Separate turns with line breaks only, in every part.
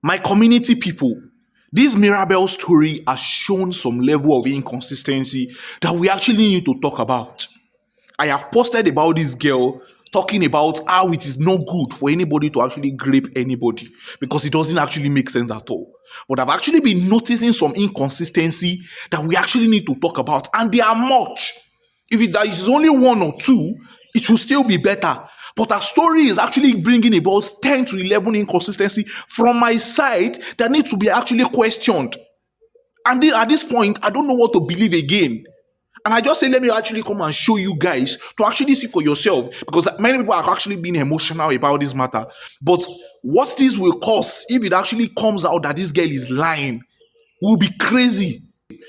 My community people, this Mirabel story has shown some level of inconsistency that we actually need to talk about. I have posted about this girl talking about how it is not good for anybody to actually grape anybody because it doesn't actually make sense at all. But I've actually been noticing some inconsistency that we actually need to talk about, and they are much. If there is only one or two, it will still be better. But our story is actually bringing about 10 to 11 inconsistency from my side that need to be actually questioned. And at this point, I don't know what to believe again. And I just say, let me actually come and show you guys to actually see for yourself, because many people are actually being emotional about this matter. But what this will cause, if it actually comes out that this girl is lying, will be crazy.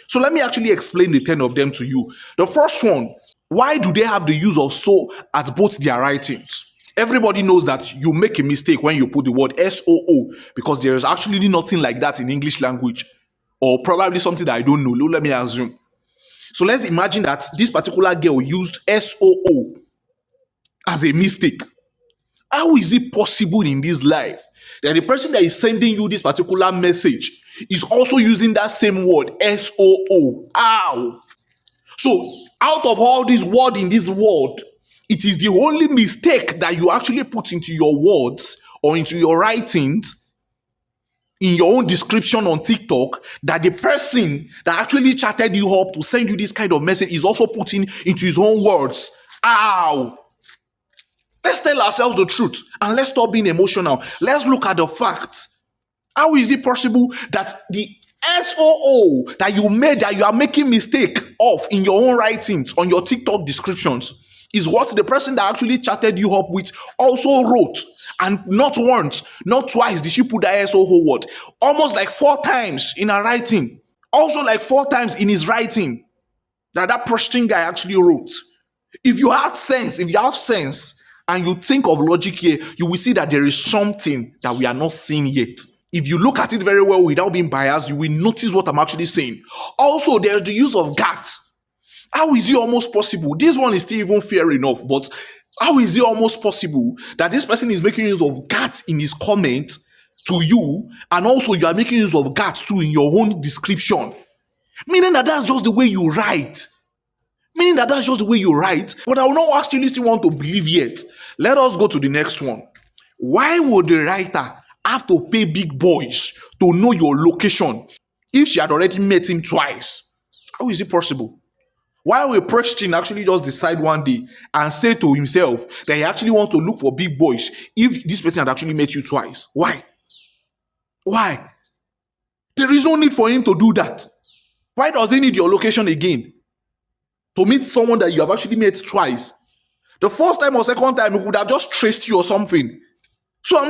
So let me actually explain the 10 of them to you. The first one, why do they have the use of so at both their writings? Everybody knows that you make a mistake when you put the word SOO, because there is actually nothing like that in English language, or probably something that I don't know. Let me assume. So let's imagine that this particular girl used SOO as a mistake. How is it possible in this life that the person that is sending you this particular message is also using that same word, SOO? How? So out of all these words in this word, it is the only mistake that you actually put into your words or into your writings in your own description on TikTok that the person that actually chatted you up to send you this kind of message is also putting into his own words. Ow! Let's tell ourselves the truth and let's stop being emotional. Let's look at the facts. How is it possible that the SOO that you made, that you are making mistake of in your own writings on your TikTok descriptions, is what the person that actually chatted you up with also wrote? And not once, not twice did she put that SOO word. Almost like 4 times in her writing. Also like 4 times in his writing that Christian guy actually wrote. If you have sense, and you think of logic here, you will see that there is something that we are not seeing yet. If you look at it very well without being biased, you will notice what I'm actually saying. Also, there's the use of GAT. How is it almost possible? This one is still even fair enough, but how is it almost possible that this person is making use of GAT in his comment to you, and also you are making use of GAT too in your own description? Meaning that that's just the way you write. But I will not actually still want to believe yet. Let us go to the next one. Why would the writer have to pay big boys to know your location if she had already met him twice? How is it possible? Why will Preston actually just decide one day and say to himself that he actually wants to look for big boys if this person had actually met you twice? Why? There is no need for him to do that. Why does he need your location again? To meet someone that you have actually met twice. The first time or second time, he would have just traced you or something. So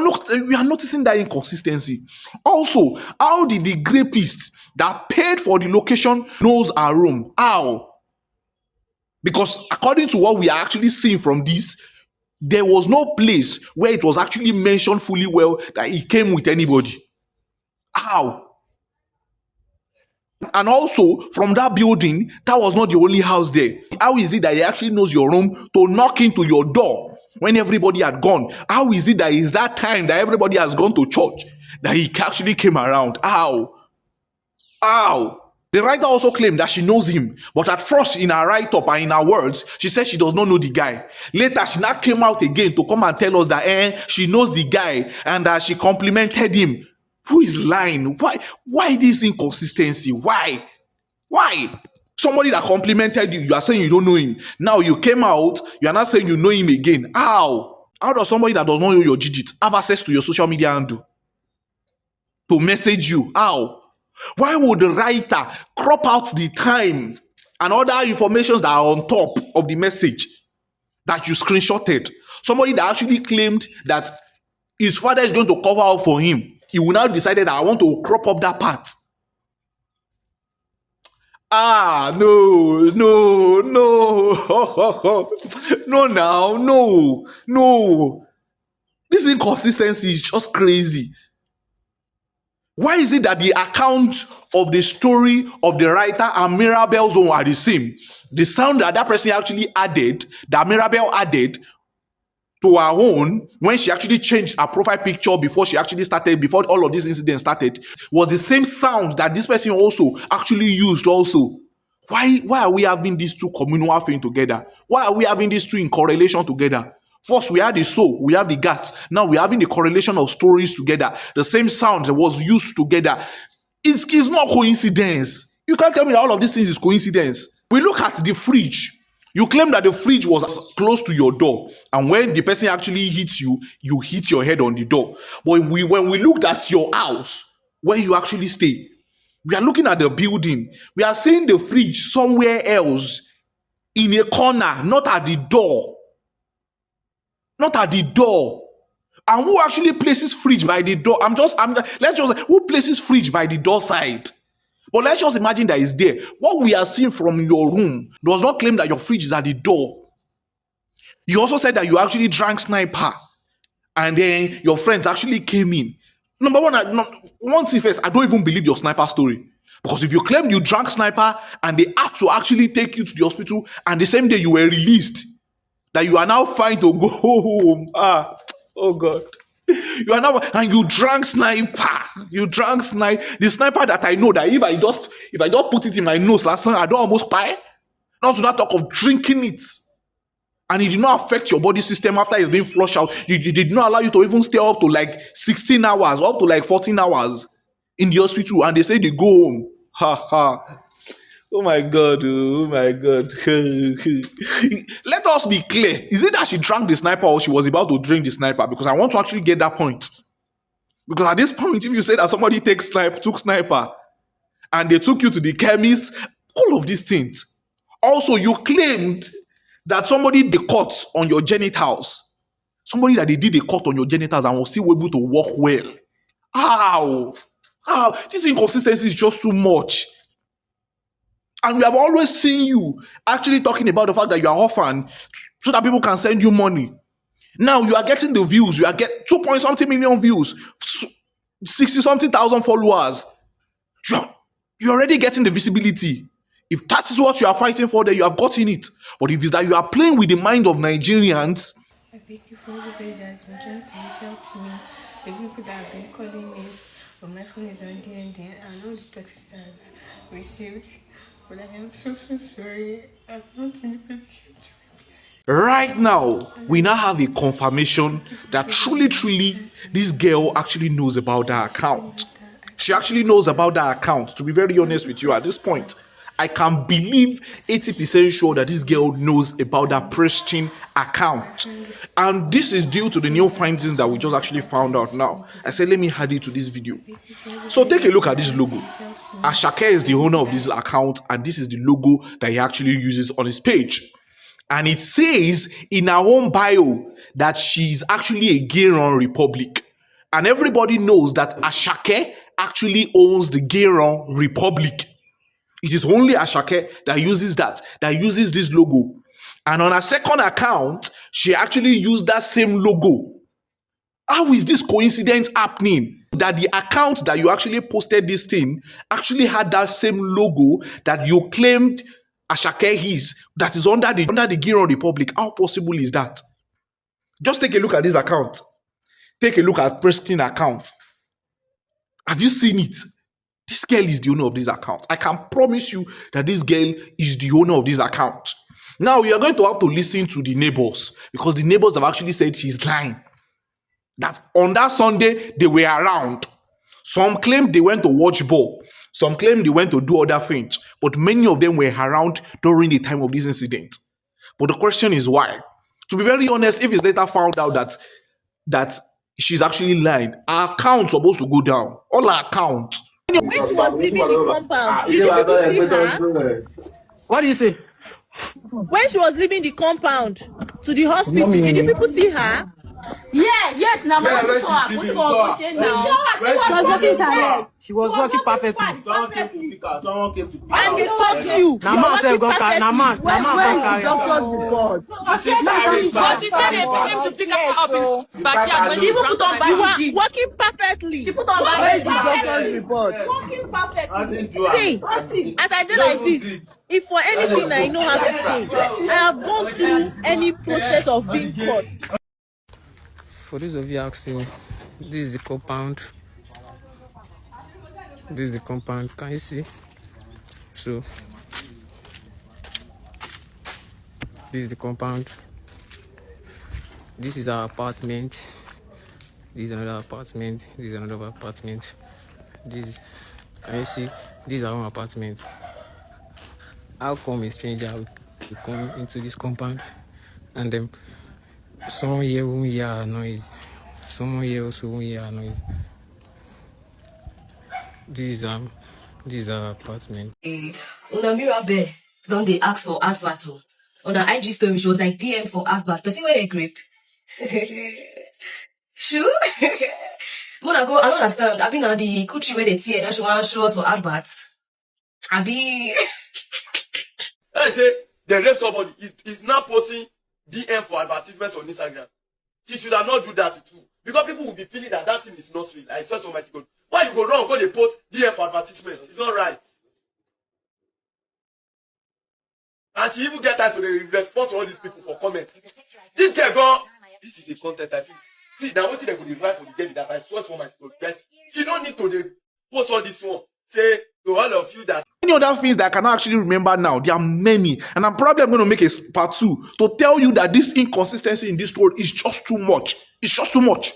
we are noticing that inconsistency. Also, how did the grapist that paid for the location knows our room? How? Because according to what we are actually seeing from this, there was no place where it was actually mentioned fully well that he came with anybody. How? And also, from that building, that was not the only house there. How is it that he actually knows your room to knock into your door when everybody had gone? How is it that is that time that everybody has gone to church that he actually came around? How? The writer also claimed that she knows him, but at first in her write-up and in her words, she said she does not know the guy. Later, she now came out again to come and tell us that she knows the guy and that she complimented him. Who is lying? Why this inconsistency? Why? Somebody that complimented you, you are saying you don't know him. Now you came out, you are not saying you know him again. How? How does somebody that does not know your digits have access to your social media handle to message you? How? Why would the writer crop out the time and other information that are on top of the message that you screenshotted? Somebody that actually claimed that his father is going to cover up for him. He will now decide that I want to crop up that part. No. No. This inconsistency is just crazy. Why is it that the account of the story of the writer and Mirabel's own are the same? The sound that person actually added, that Mirabel added to her own when she actually changed her profile picture before before all of this incident started, was the same sound that this person also actually used also. Why are we having these two communal things together? Why are we having these two in correlation together? First, we have the soul, we have the guts. Now we're having the correlation of stories together. The same sound that was used together. It's not coincidence. You can't tell me that all of these things is coincidence. We look at the fridge. You claim that the fridge was close to your door, and when the person actually hits you, you hit your head on the door. But when we looked at your house, where you actually stay, we are looking at the building. We are seeing the fridge somewhere else in a corner, not at the door. Not at the door. And who actually places fridge by the door? Who places fridge by the door side? But let's just imagine that it's there. What we are seeing from your room does not claim that your fridge is at the door. You also said that you actually drank sniper, and then your friends actually came in. Number one thing first, I don't even believe your sniper story. Because if you claim you drank sniper and they had to actually take you to the hospital, and the same day you were released, that you are now fine to go home. Oh God. You are now, and you drank sniper. You drank sniper. The sniper that I know that if I just put it in my nose last night, I don't almost die. Not to not talk of drinking it. And it did not affect your body system after it's been flushed out. It did not allow you to even stay up to like 16 hours, up to like 14 hours in the hospital. And they say they go home. Ha ha. Oh my God. Oh my God. Let us be clear. Is it that she drank the sniper or she was about to drink the sniper? Because I want to actually get that point. Because at this point, if you say that somebody took sniper and they took you to the chemist, all of these things. Also, you claimed that somebody did cut on your genitals. Somebody that they did a cut on your genitals and was still able to walk well. How? This inconsistency is just too much. And we have always seen you actually talking about the fact that you are orphan so that people can send you money. Now you are getting the views. You are getting 2-point-something million views, 60-something thousand followers. You're already getting the visibility. If that is what you are fighting for, then you have gotten it. But if it's that you are playing with the mind of Nigerians.
I thank you for everybody that's been trying to reach out to me. The people that have been calling me, but my phone is on DND, and all the texts that I've received. But I am so sorry. I'm not in the position to reply.
Right now, we now have a confirmation that truly, this girl actually knows about that account. She actually knows about that account. To be very honest with you, at this point, I can believe 80% sure that this girl knows about that pristine account. And this is due to the new findings that we just actually found out now. I said, let me add it to this video. So take a look at this logo. Ashake is the owner of this account, and this is the logo that he actually uses on his page. And it says in her own bio that she's actually a Giron Republic. And everybody knows that Ashake actually owns the Giron Republic. It is only Ashake that uses this logo. And on her second account, she actually used that same logo. How is this coincidence happening? That the account that you actually posted this thing actually had that same logo that you claimed Ashake that is under the Giron Republic. How possible is that? Just take a look at this account. Take a look at Preston account. Have you seen it? This girl is the owner of this account. I can promise you that this girl is the owner of this account. Now, you are going to have to listen to the neighbors, because the neighbors have actually said she's lying. That on that Sunday, they were around. Some claim they went to watch ball. Some claim they went to do other things. But many of them were around during the time of this incident. But the question is why? To be very honest, if it's later found out that she's actually lying, her account's supposed to go down. All her accounts.
When she was leaving the compound, did you people see her?
What do you say?
When she was leaving the compound to the hospital, did you people see her?
Yes, now my mom saw her. What about
She was working perfectly.
Someone came to pick her. Someone came to pick her.
And they taught you.
Nama said go carry. Nama go carry.
She said they came to pick her up in backyard, but she even put on
You
bag.
were working perfectly.
She put on bag.
Working perfectly. See, as I did like this, if for anything I know how to say, I have gone through any process of being caught.
for those of you asking, this is the compound. This is the compound. Can you see? So this is the compound. This is our apartment. This is another apartment. This is another apartment. This, can you see? This is our own apartment. How come a stranger will come into this compound and then someone here won't hear our noise? Someone here also won't hear our noise. This is our apartment.
Una Mirabel don't they ask for advert o. On her IG story, she was like DM for advert. Person where they grape. Sure? Mona go, I don't understand. I been on the country where they tear that she want to show us for adverts. I be
I say they rape somebody. He's now posting DM for advertisements on Instagram. She should have not do that too. Because people will be feeling that thing is not real. I swear so much God. Why you go wrong? Go they post DM for advertisements. It's not right. And she even get time to respond to all these people for comment. This girl go, this is a content I think. See, now what they could write for the girl that I swear for my God. Guys, she don't need to post all this one. Say to all of you that
Any other things that I cannot actually remember now, there are many. And I'm probably going to make a part 2 to tell you that this inconsistency in this story is just too much. It's just too much.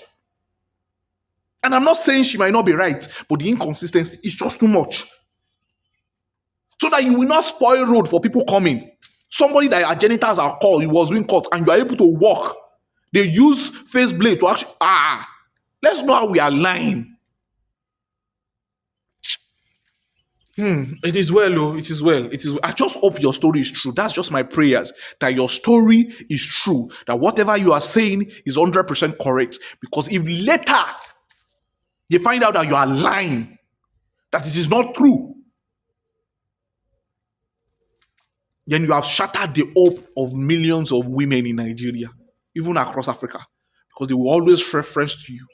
And I'm not saying she might not be right, but the inconsistency is just too much. So that you will not spoil road for people coming. Somebody that your genitals are called, you was being caught, and you are able to walk. They use face blade to actually, let's know how we are lying. It is well, oh, it is well. It is. I just hope your story is true. That's just my prayers, that your story is true. That whatever you are saying is 100% correct. Because if later they find out that you are lying, that it is not true, then you have shattered the hope of millions of women in Nigeria, even across Africa, because they will always reference to you.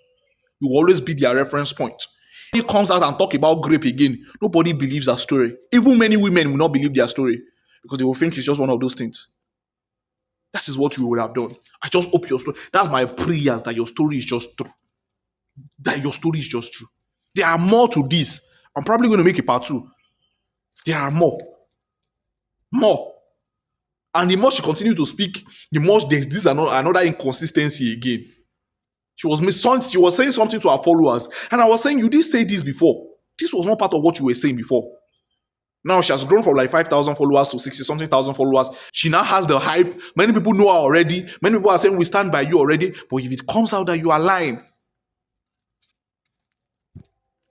You will always be their reference point. He comes out and talk about Grape again. Nobody believes that story. Even many women will not believe their story because they will think it's just one of those things. That is what you would have done. I just hope your story. That's my prayers, that your story is just true. That your story is just true. There are more to this. I'm probably going to make a part 2. There are more. More. And the more she continues to speak, the more there's this another inconsistency again. She was saying something to her followers. And I was saying, you did say this before. This was not part of what you were saying before. Now she has grown from like 5,000 followers to 60-something thousand followers. She now has the hype. Many people know her already. Many people are saying, we stand by you already. But if it comes out that you are lying,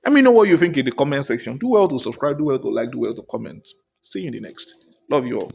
let me know what you think in the comment section. Do well to subscribe, do well to like, do well to comment. See you in the next. Love you all.